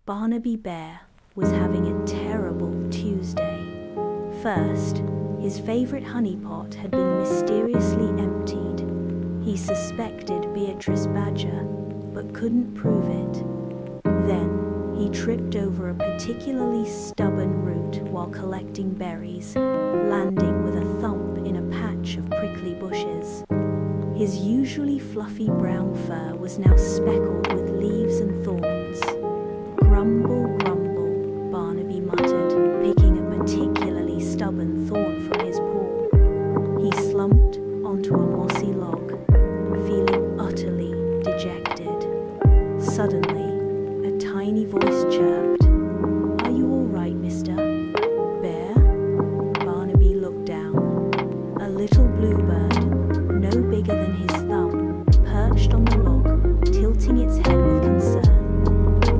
Barnaby Bear was having a terrible Tuesday. First, his favorite honeypot had been mysteriously emptied. He suspected Beatrice Badger, but couldn't prove it. Then, he tripped over a particularly stubborn root while collecting berries, landing with a thump in a patch of prickly bushes. His usually fluffy brown fur was now speckled with leaves and thorns. Grumble, grumble, Barnaby muttered, picking a particularly stubborn thorn from his paw. He slumped onto a mossy log, feeling utterly dejected. Suddenly, a tiny voice chirped, "Are you all right, mister? Bear?" Barnaby looked down. A little bluebird, no bigger than his thumb, perched on the log, tilting its head with concern.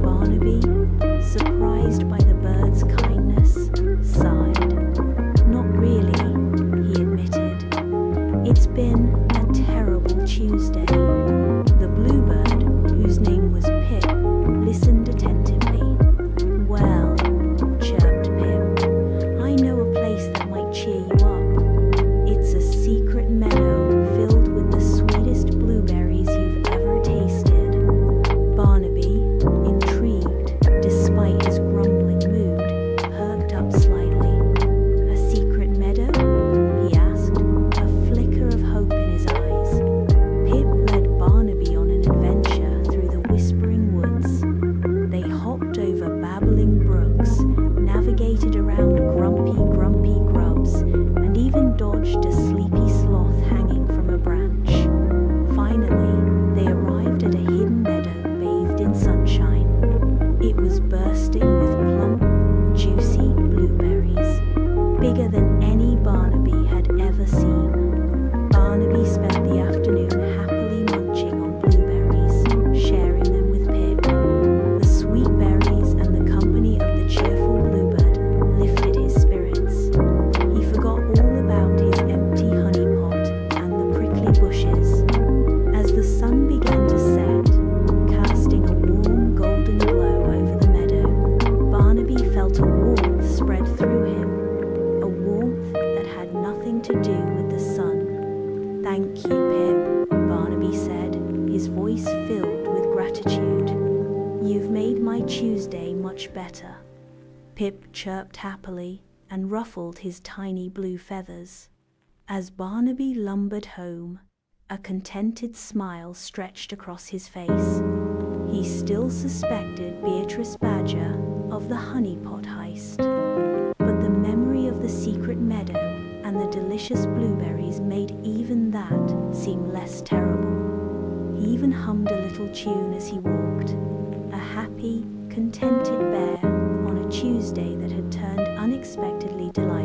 Barnaby, surprised by the bird's kindness, sighed. "Not really," he admitted. "It's been a terrible Tuesday." The bluebird, whose name was Pip, listened attentively. "Well," chirped Pip, "I know a place that might cheer you up. It's a secret meadow filled with the sweetest blueberries you've ever tasted." Barnaby, intrigued despite his grumbling mood, perked up slightly. "A secret meadow?" he asked, a flicker of hope in his eyes. Pip led Barnaby on an adventure through the whispering woods. They hopped over babbling brooks, navigated around grumpy grubs, and even dodged a sleepy sloth hanging from a branch. Finally, they arrived at a hidden meadow bathed in sunshine. It was bursting with plump, juicy blueberries, bigger than any Barnaby had ever seen. Barnaby spent the afternoon happily munching on blueberries, sharing them with Pip. The sweet berries and the company of the cheerful bluebird lifted his spirits. He forgot all about his empty honeypot and the prickly bushes. As the sun began to set, casting a warm golden glow over the meadow, Barnaby felt a warmth spread through him, a warmth that had nothing to do with the sun. "Thank you, Pip," Barnaby said, his voice filled with gratitude. "You've made my Tuesday much better." Pip chirped happily and ruffled his tiny blue feathers. As Barnaby lumbered home, a contented smile stretched across his face. He still suspected Beatrice Badger of the honeypot heist, but the memory of the secret meadow and the delicious blueberries made even that seem less terrible. He even hummed a little tune as he walked, a happy, contented bear on a Tuesday that had turned unexpectedly delightful.